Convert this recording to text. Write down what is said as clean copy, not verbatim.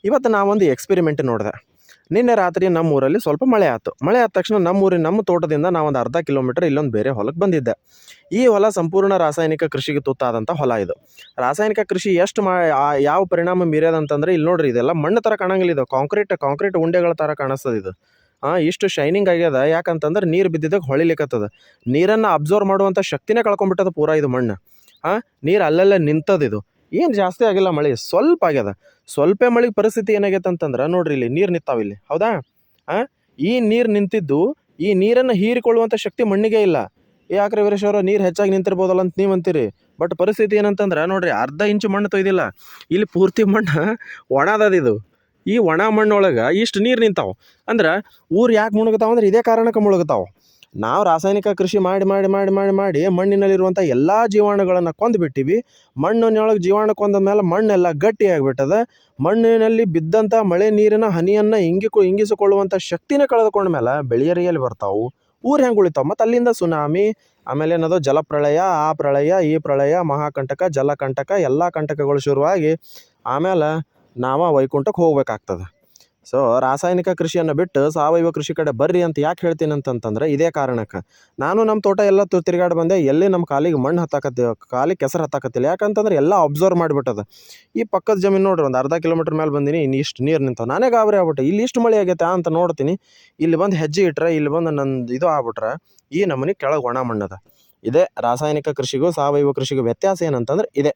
ಇವತ್ತು ನಾವೊಂದು ಎಕ್ಸ್ಪೆರಿಮೆಂಟ್ ನೋಡಿದೆ. ನಿನ್ನೆ ರಾತ್ರಿ ನಮ್ಮ ಊರಲ್ಲಿ ಸ್ವಲ್ಪ ಮಳೆ ಆಯ್ತು. ಮಳೆ ಆದ ತಕ್ಷಣ ನಮ್ಮ ತೋಟದಿಂದ ನಾವೊಂದು ಅರ್ಧ ಕಿಲೋಮೀಟರ್ ಇಲ್ಲೊಂದು ಬೇರೆ ಹೊಲಕ್ಕೆ ಬಂದಿದ್ದೆ. ಈ ಹೊಲ ಸಂಪೂರ್ಣ ರಾಸಾಯನಿಕ ಕೃಷಿಗೆ ತುತ್ತಾದಂಥ ಹೊಲ ಇದು. ರಾಸಾಯನಿಕ ಕೃಷಿ ಎಷ್ಟು ಯಾವ ಪರಿಣಾಮ ಬೀರ್ಯದಂತಂದ್ರೆ ಇಲ್ಲಿ ನೋಡ್ರಿ, ಇದೆಲ್ಲ ಮಣ್ಣು ಥರ ಕಾಣಂಗಿಲ್ಲ, ಇದು ಕಾಂಕ್ರೀಟ್ ಉಂಡೆಗಳ ಥರ ಕಾಣಿಸ್ತದೆ ಇದು. ಇಷ್ಟು ಶೈನಿಂಗ್ ಆಗ್ಯದ ಯಾಕಂತಂದ್ರೆ ನೀರು ಬಿದ್ದಿದ್ದಕ್ಕೆ ಹೊಳಿಲಿಕ್ಕತ್ತದ. ನೀರನ್ನು ಅಬ್ಸರ್ವ್ ಮಾಡುವಂಥ ಶಕ್ತಿನೇ ಕಳ್ಕೊಂಡ್ಬಿಟ್ಟದ ಪೂರಾ ಇದು ಮಣ್ಣು. ನೀರು ಅಲ್ಲೆಲ್ಲ ನಿಂತದಿದು. ಏನು ಜಾಸ್ತಿ ಆಗಿಲ್ಲ, ಮಳೆ ಸ್ವಲ್ಪ ಆಗ್ಯದ. ಸ್ವಲ್ಪ ಮಳೆಗೆ ಪರಿಸ್ಥಿತಿ ಏನಾಗೈತೆ ಅಂತಂದ್ರೆ ನೋಡ್ರಿ, ಇಲ್ಲಿ ನೀರು ನಿಂತಾವಿಲ್ಲಿ, ಹೌದಾ? ಈ ನೀರು ನಿಂತಿದ್ದು, ಈ ನೀರನ್ನು ಹೀರಿಕೊಳ್ಳುವಂಥ ಶಕ್ತಿ ಮಣ್ಣಿಗೆ ಇಲ್ಲ. ಯಾಕ್ರಿ ವೀರೇಶ್ ಅವರು, ನೀರು ಹೆಚ್ಚಾಗಿ ನಿಂತಿರ್ಬೋದಲ್ಲ ಅಂತ ನೀವು ಅಂತೀರಿ. ಬಟ್ ಪರಿಸ್ಥಿತಿ ಏನಂತಂದ್ರೆ ನೋಡ್ರಿ, ಅರ್ಧ ಇಂಚು ಮಣ್ಣು ತೊಯ್ದಿಲ್ಲ, ಇಲ್ಲಿ ಪೂರ್ತಿ ಮಣ್ಣು ಒಣದದಿದು. ಈ ಒಣ ಮಣ್ಣೊಳಗೆ ಇಷ್ಟು ನೀರು ನಿಂತಾವೆ ಅಂದ್ರೆ ಊರು ಯಾಕೆ ಮುಳುಗ್ತಾವೆ ಅಂದ್ರೆ ಇದೇ ಕಾರಣಕ್ಕೆ ಮುಳುಗ್ತಾವೆ. ನಾವು ರಾಸಾಯನಿಕ ಕೃಷಿ ಮಾಡಿ ಮಾಡಿ ಮಾಡಿ ಮಾಡಿ ಮಾಡಿ ಮಣ್ಣಿನಲ್ಲಿರುವಂಥ ಎಲ್ಲ ಜೀವಾಣುಗಳನ್ನು ಕೊಂದುಬಿಟ್ಟಿವಿ. ಮಣ್ಣಿನೊಳಗೆ ಜೀವಾಣು ಕೊಂದ ಮೇಲೆ ಮಣ್ಣೆಲ್ಲ ಗಟ್ಟಿಯಾಗಿಬಿಟ್ಟದ. ಮಣ್ಣಿನಲ್ಲಿ ಬಿದ್ದಂಥ ಮಳೆ ನೀರಿನ ಹನಿಯನ್ನು ಇಂಗಿಸಿಕೊಳ್ಳುವಂಥ ಶಕ್ತಿನೇ ಕಳೆದುಕೊಂಡ ಮೇಲೆ ಬೆಳೆಯರಿಯಲ್ಲಿ ಬರ್ತಾವೆ, ಊರು ಹೆಂಗೆ ಉಳಿತಾವೆ. ಮತ್ತು ಅಲ್ಲಿಂದ ಸುನಾಮಿ, ಆಮೇಲೆ ಏನದು ಜಲಪ್ರಳಯ, ಆ ಪ್ರಳಯ, ಈ ಪ್ರಳಯ, ಮಹಾಕಂಟಕ, ಜಲಕಂಟಕ, ಎಲ್ಲ ಕಂಟಕಗಳು ಶುರುವಾಗಿ ಆಮೇಲೆ ನಾವು ವೈಕುಂಠಕ್ಕೆ ಹೋಗ್ಬೇಕಾಗ್ತದೆ. ಸೊ ರಾಸಾಯನಿಕ ಕೃಷಿಯನ್ನು ಬಿಟ್ಟು ಸಾವಯವ ಕೃಷಿ ಕಡೆ ಬರ್ರಿ ಅಂತ ಯಾಕೆ ಹೇಳ್ತೀನಿ ಅಂತಂತಂದ್ರೆ ಇದೇ ಕಾರಣಕ್ಕೆ. ನಾನು ನಮ್ಮ ತೋಟ ಎಲ್ಲ ತಿರುಗಾಡಿ ಬಂದೆ, ಎಲ್ಲಿ ನಮ್ಮ ಕಾಲಿಗೆ ಮಣ್ಣು ಕಾಲಿಗೆ ಕೆಸರು ಹತ್ತಾಕತ್ತಿಲ್ಲ. ಯಾಕಂತಂದ್ರೆ ಎಲ್ಲ ಅಬ್ಸರ್ವ್ ಮಾಡಿಬಿಟ್ಟದ. ಈ ಪಕ್ಕದ ಜಮೀನು ನೋಡ್ರಿ, ಒಂದು ಅರ್ಧ ಕಿಲೋಮೀಟ್ರ್ ಮೇಲೆ ಬಂದೀನಿ, ಇನ್ನು ಇಷ್ಟು ನೀರು ನಿಂತಾವೆ. ನಾನೇ ಗಾಬರಿ ಆಗ್ಬಿಟ್ಟೆ, ಇಲ್ಲಿ ಇಷ್ಟು ಮಳೆ ಆಗೈತೆ ಅಂತ ನೋಡ್ತೀನಿ. ಇಲ್ಲಿ ಬಂದು ಹೆಜ್ಜೆ ಇಟ್ಟರೆ, ಇಲ್ಲಿ ಬಂದು ನಂದು ಇದು ಆಗ್ಬಿಟ್ರೆ ಈ ನಮೂನಿ ಕೆಳಗೆ ಒಣ ಮಣ್ಣದ. ಇದೇ ರಾಸಾಯನಿಕ ಕೃಷಿಗೂ ಸಾವಯವ ಕೃಷಿಗೂ ವ್ಯತ್ಯಾಸ ಏನಂತಂದ್ರೆ ಇದೆ.